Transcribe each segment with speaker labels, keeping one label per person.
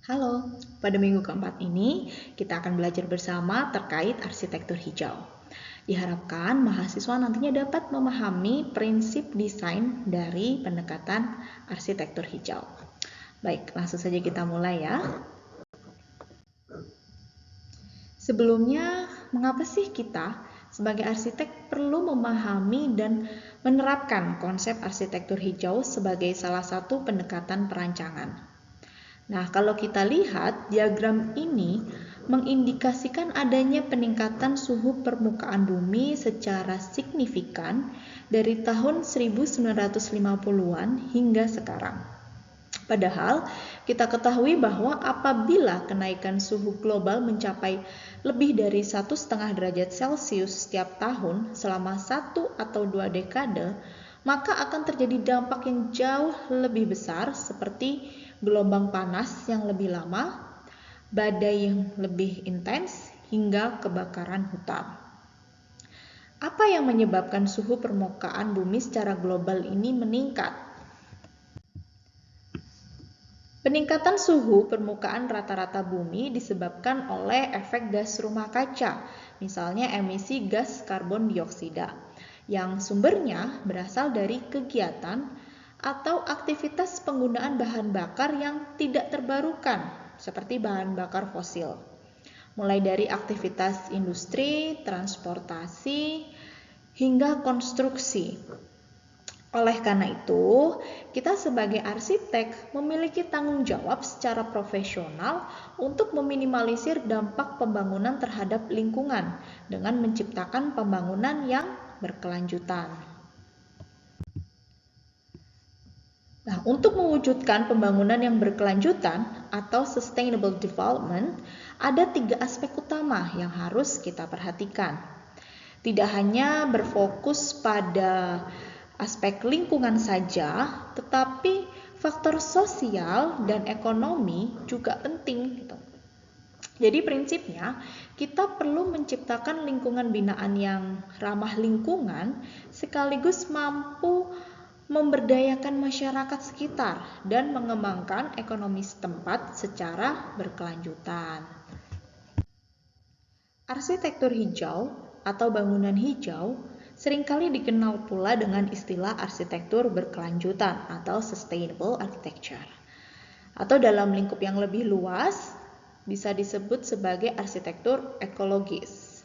Speaker 1: Halo, pada minggu keempat ini kita akan belajar bersama terkait arsitektur hijau. Diharapkan mahasiswa nantinya dapat memahami prinsip desain dari pendekatan arsitektur hijau. Baik, langsung saja kita mulai ya. Sebelumnya, mengapa sih kita sebagai arsitek perlu memahami dan menerapkan konsep arsitektur hijau sebagai salah satu pendekatan perancangan? Nah, kalau kita lihat diagram ini mengindikasikan adanya peningkatan suhu permukaan bumi secara signifikan dari tahun 1950-an hingga sekarang. Padahal kita ketahui bahwa apabila kenaikan suhu global mencapai lebih dari 1,5 derajat Celcius setiap tahun selama 1 atau 2 dekade, maka akan terjadi dampak yang jauh lebih besar seperti gelombang panas yang lebih lama, badai yang lebih intens, hingga kebakaran hutan. Apa yang menyebabkan suhu permukaan bumi secara global ini meningkat? Peningkatan suhu permukaan rata-rata bumi disebabkan oleh efek gas rumah kaca, misalnya emisi gas karbon dioksida, yang sumbernya berasal dari kegiatan atau aktivitas penggunaan bahan bakar yang tidak terbarukan, seperti bahan bakar fosil. Mulai dari aktivitas industri, transportasi, hingga konstruksi. Oleh karena itu, kita sebagai arsitek memiliki tanggung jawab secara profesional untuk meminimalisir dampak pembangunan terhadap lingkungan dengan menciptakan pembangunan yang berkelanjutan. Nah, untuk mewujudkan pembangunan yang berkelanjutan atau sustainable development, ada 3 aspek utama yang harus kita perhatikan. Tidak hanya berfokus pada aspek lingkungan saja, tetapi faktor sosial dan ekonomi juga penting. Jadi prinsipnya, kita perlu menciptakan lingkungan binaan yang ramah lingkungan sekaligus mampu memberdayakan masyarakat sekitar dan mengembangkan ekonomi setempat secara berkelanjutan. Arsitektur hijau atau bangunan hijau seringkali dikenal pula dengan istilah arsitektur berkelanjutan atau sustainable architecture. Atau dalam lingkup yang lebih luas, bisa disebut sebagai arsitektur ekologis.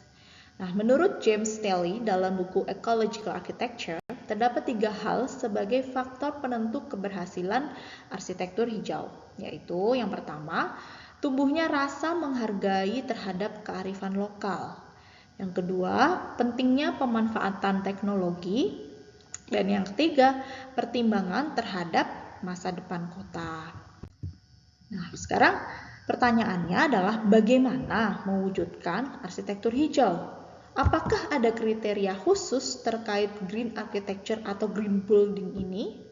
Speaker 1: Nah, menurut James Staley dalam buku Ecological Architecture, terdapat 3 hal sebagai faktor penentu keberhasilan arsitektur hijau, yaitu yang pertama, tumbuhnya rasa menghargai terhadap kearifan lokal. Yang kedua, pentingnya pemanfaatan teknologi. Dan yang ketiga, pertimbangan terhadap masa depan kota. Nah, sekarang pertanyaannya adalah bagaimana mewujudkan arsitektur hijau? Apakah ada kriteria khusus terkait green architecture atau green building ini?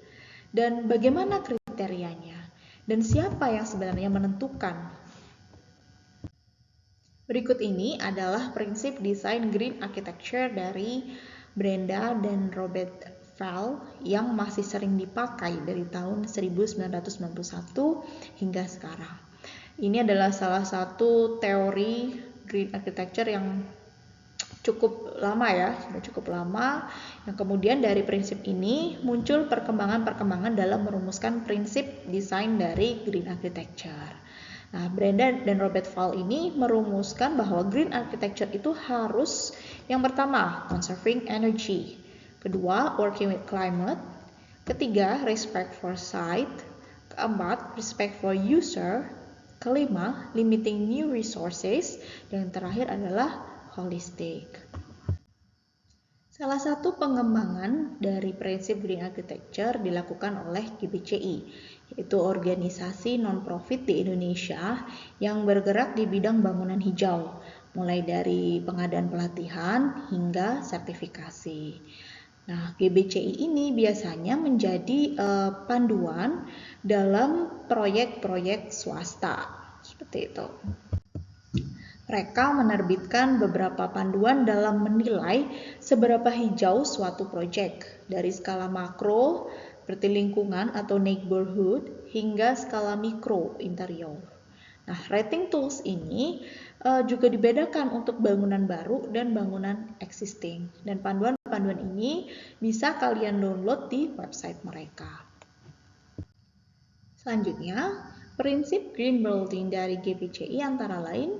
Speaker 1: Dan bagaimana kriterianya? Dan siapa yang sebenarnya menentukan? Berikut ini adalah prinsip desain green architecture dari Brenda dan Robert Fell yang masih sering dipakai dari tahun 1991 hingga sekarang. Ini adalah salah satu teori green architecture yang cukup lama ya, sudah cukup lama. Yang kemudian dari prinsip ini muncul perkembangan-perkembangan dalam merumuskan prinsip desain dari green architecture. Nah, Brenda dan Robert Fell ini merumuskan bahwa green architecture itu harus yang pertama, conserving energy. Kedua, working with climate. Ketiga, respect for site. Keempat, respect for user. Kelima, limiting new resources. Dan yang terakhir adalah holistic. Salah satu pengembangan dari prinsip green architecture dilakukan oleh GBCI, yaitu organisasi non-profit di Indonesia yang bergerak di bidang bangunan hijau, mulai dari pengadaan pelatihan hingga sertifikasi. Nah, GBCI ini biasanya menjadi panduan dalam proyek-proyek swasta, seperti itu. Mereka menerbitkan beberapa panduan dalam menilai seberapa hijau suatu proyek, dari skala makro, seperti lingkungan atau neighborhood, hingga skala mikro, interior. Nah, rating tools ini juga dibedakan untuk bangunan baru dan bangunan existing. Dan panduan-panduan ini bisa kalian download di website mereka. Selanjutnya, prinsip green building dari GPCI antara lain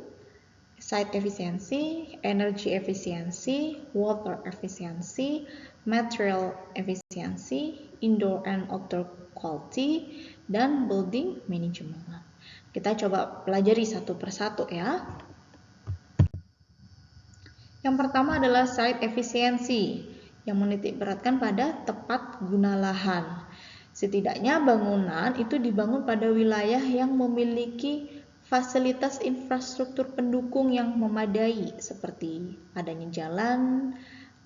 Speaker 1: site efficiency, energy efficiency, water efficiency, material efficiency, indoor and outdoor quality, dan building management. Kita coba pelajari satu persatu ya. Yang pertama adalah site efficiency, yang menitik beratkan pada tepat guna lahan. Setidaknya bangunan itu dibangun pada wilayah yang memiliki fasilitas infrastruktur pendukung yang memadai, seperti adanya jalan,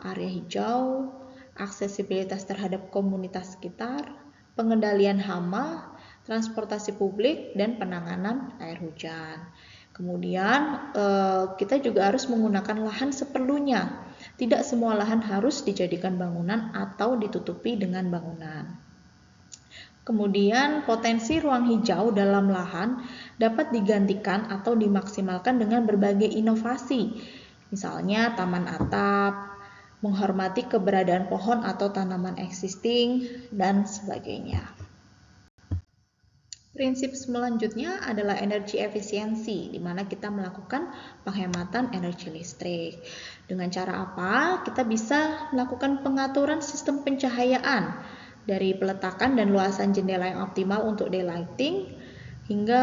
Speaker 1: area hijau, aksesibilitas terhadap komunitas sekitar, pengendalian hama, transportasi publik, dan penanganan air hujan. Kemudian kita juga harus menggunakan lahan seperlunya. Tidak semua lahan harus dijadikan bangunan atau ditutupi dengan bangunan. Kemudian potensi ruang hijau dalam lahan dapat digantikan atau dimaksimalkan dengan berbagai inovasi. Misalnya taman atap, menghormati keberadaan pohon atau tanaman existing, dan sebagainya. Prinsip selanjutnya adalah energi efisiensi, di mana kita melakukan penghematan energi listrik. Dengan cara apa? Kita bisa melakukan pengaturan sistem pencahayaan dari peletakan dan luasan jendela yang optimal untuk daylighting, hingga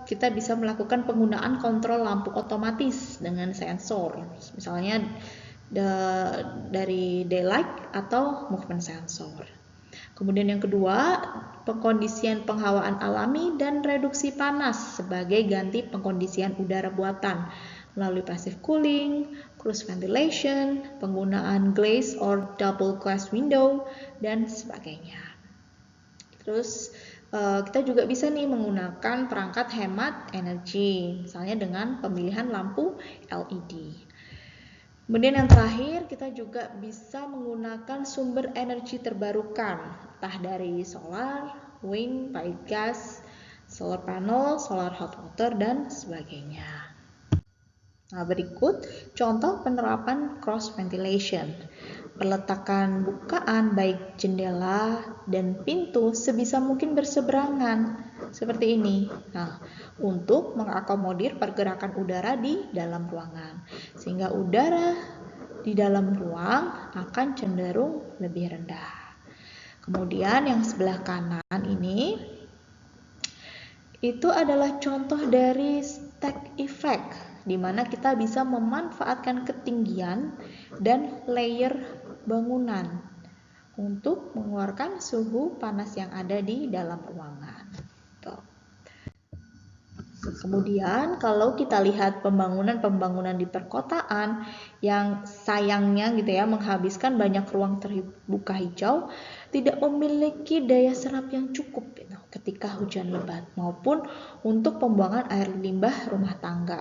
Speaker 1: kita bisa melakukan penggunaan kontrol lampu otomatis dengan sensor, misalnya dari daylight atau movement sensor. Kemudian yang kedua, pengkondisian penghawaan alami dan reduksi panas sebagai ganti pengkondisian udara buatan melalui passive cooling, cross ventilation, penggunaan glaze or double glass window, dan sebagainya. Terus kita juga bisa nih menggunakan perangkat hemat energi, misalnya dengan pemilihan lampu LED. Kemudian yang terakhir, kita juga bisa menggunakan sumber energi terbarukan, entah dari solar, wind, piped gas, solar panel, solar hot water, dan sebagainya. Nah, berikut contoh penerapan cross ventilation. Peletakan bukaan baik jendela dan pintu sebisa mungkin berseberangan, seperti ini. Nah, untuk mengakomodir pergerakan udara di dalam ruangan, sehingga udara di dalam ruang akan cenderung lebih rendah. Kemudian yang sebelah kanan ini, itu adalah contoh dari stack effect, di mana kita bisa memanfaatkan ketinggian dan layer bangunan untuk mengeluarkan suhu panas yang ada di dalam ruangan. Kemudian kalau kita lihat pembangunan di perkotaan yang sayangnya gitu ya menghabiskan banyak ruang terbuka hijau, tidak memiliki daya serap yang cukup gitu, ketika hujan lebat maupun untuk pembuangan air limbah rumah tangga,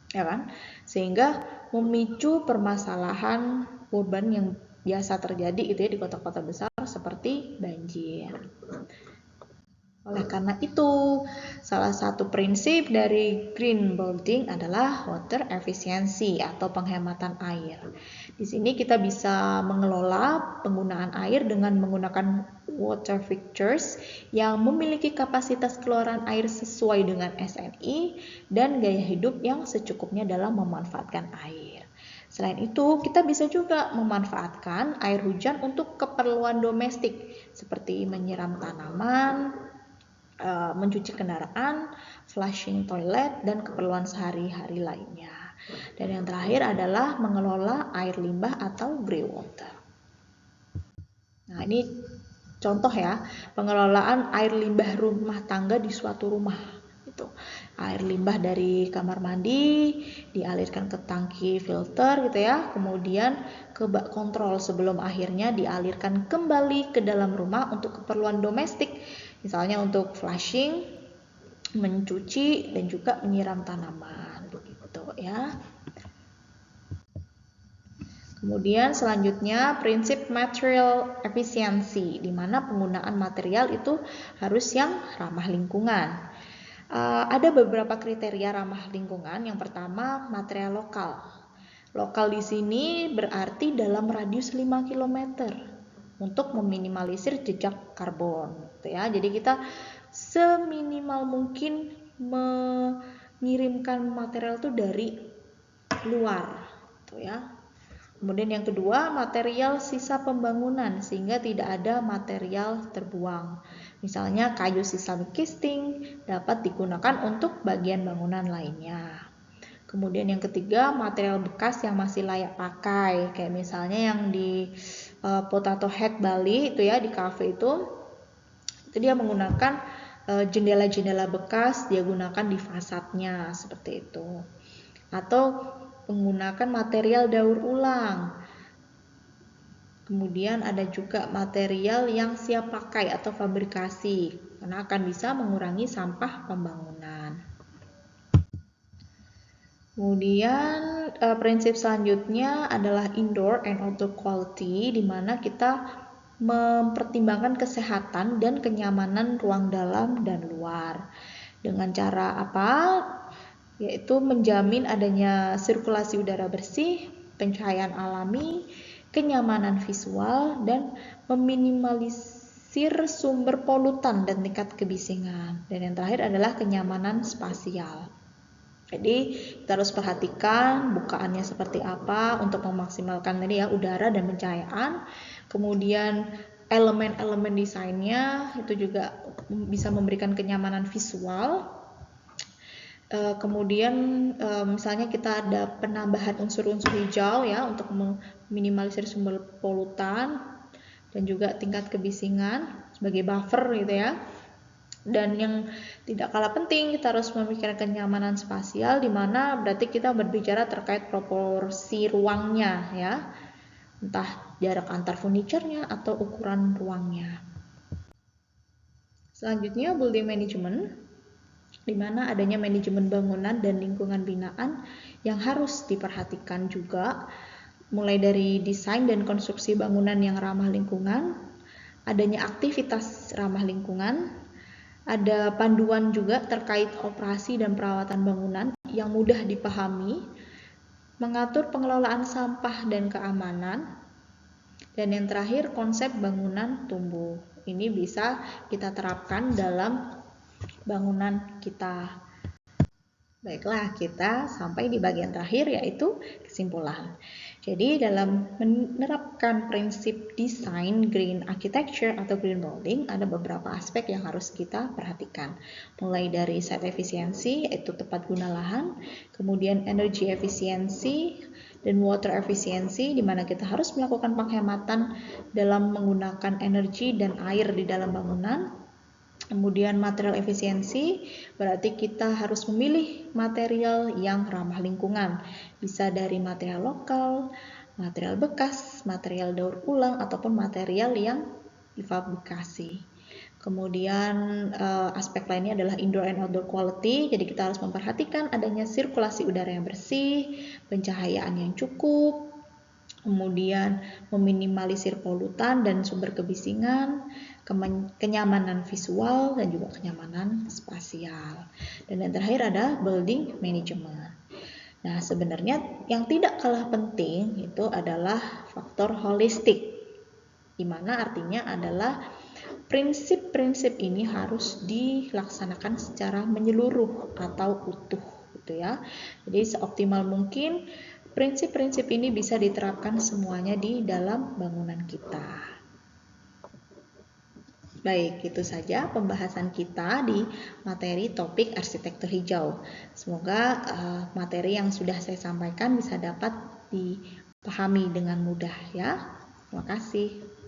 Speaker 1: ya kan? Sehingga memicu permasalahan urban yang biasa terjadi gitu ya di kota-kota besar seperti banjir. Oleh karena itu, salah satu prinsip dari green building adalah water efficiency atau penghematan air. Di sini kita bisa mengelola penggunaan air dengan menggunakan water fixtures yang memiliki kapasitas keluaran air sesuai dengan SNI dan gaya hidup yang secukupnya dalam memanfaatkan air. Selain itu, kita bisa juga memanfaatkan air hujan untuk keperluan domestik seperti menyiram tanaman, mencuci kendaraan, flushing toilet, dan keperluan sehari-hari lainnya. Dan yang terakhir adalah mengelola air limbah atau grey water. Nah, ini contoh ya, pengelolaan air limbah rumah tangga di suatu rumah. Itu air limbah dari kamar mandi dialirkan ke tangki filter gitu ya, kemudian ke bak kontrol sebelum akhirnya dialirkan kembali ke dalam rumah untuk keperluan domestik. Misalnya untuk flushing, mencuci, dan juga menyiram tanaman, begitu ya. Kemudian selanjutnya prinsip material efisiensi, di mana penggunaan material itu harus yang ramah lingkungan. Ada beberapa kriteria ramah lingkungan. Yang pertama, material lokal. Lokal di sini berarti dalam radius 5 km untuk meminimalisir jejak karbon, gitu ya. Jadi kita seminimal mungkin mengirimkan material itu dari luar, gitu ya. Kemudian yang kedua, material sisa pembangunan sehingga tidak ada material terbuang. Misalnya kayu sisa casing dapat digunakan untuk bagian bangunan lainnya. Kemudian yang ketiga, material bekas yang masih layak pakai, kayak misalnya yang di Potato Head Bali itu ya, di cafe itu dia menggunakan jendela-jendela bekas, dia gunakan di fasadnya seperti itu. Atau menggunakan material daur ulang. Kemudian ada juga material yang siap pakai atau fabrikasi, karena akan bisa mengurangi sampah pembangunan. Kemudian prinsip selanjutnya adalah indoor and outdoor quality, di mana kita mempertimbangkan kesehatan dan kenyamanan ruang dalam dan luar. Dengan cara apa? Yaitu menjamin adanya sirkulasi udara bersih, pencahayaan alami, kenyamanan visual, dan meminimalisir sumber polutan dan tingkat kebisingan. Dan yang terakhir adalah kenyamanan spasial. Jadi kita harus perhatikan bukaannya seperti apa untuk memaksimalkan tadi ya udara dan pencahayaan. Kemudian elemen-elemen desainnya itu juga bisa memberikan kenyamanan visual. Kemudian misalnya kita ada penambahan unsur-unsur hijau ya untuk meminimalisir sumber polutan dan juga tingkat kebisingan sebagai buffer gitu ya. Dan yang tidak kalah penting, kita harus memikirkan kenyamanan spasial, di mana berarti kita berbicara terkait proporsi ruangnya ya, entah jarak antar furniturnya atau ukuran ruangnya. Selanjutnya building management, di mana adanya manajemen bangunan dan lingkungan binaan yang harus diperhatikan juga, mulai dari desain dan konstruksi bangunan yang ramah lingkungan, adanya aktivitas ramah lingkungan, ada panduan juga terkait operasi dan perawatan bangunan yang mudah dipahami, mengatur pengelolaan sampah dan keamanan, dan yang terakhir konsep bangunan tumbuh. Ini bisa kita terapkan dalam bangunan kita. Baiklah, kita sampai di bagian terakhir yaitu kesimpulan. Jadi dalam menerapkan prinsip desain green architecture atau green building ada beberapa aspek yang harus kita perhatikan. Mulai dari site efisiensi yaitu tepat guna lahan, kemudian energy efisiensi dan water efisiensi di mana kita harus melakukan penghematan dalam menggunakan energi dan air di dalam bangunan. Kemudian material efisiensi, berarti kita harus memilih material yang ramah lingkungan. Bisa dari material lokal, material bekas, material daur ulang, ataupun material yang difabrikasi. Kemudian aspek lainnya adalah indoor and outdoor quality, jadi kita harus memperhatikan adanya sirkulasi udara yang bersih, pencahayaan yang cukup, kemudian meminimalisir polutan dan sumber kebisingan, kenyamanan visual, dan juga kenyamanan spasial. Dan yang terakhir ada building management. Nah, sebenarnya yang tidak kalah penting itu adalah faktor holistik, di mana artinya adalah prinsip-prinsip ini harus dilaksanakan secara menyeluruh atau utuh, gitu ya. Jadi seoptimal mungkin prinsip-prinsip ini bisa diterapkan semuanya di dalam bangunan kita. Baik, itu saja pembahasan kita di materi topik arsitektur hijau. Semoga materi yang sudah saya sampaikan bisa dapat dipahami dengan mudah ya. Terima kasih.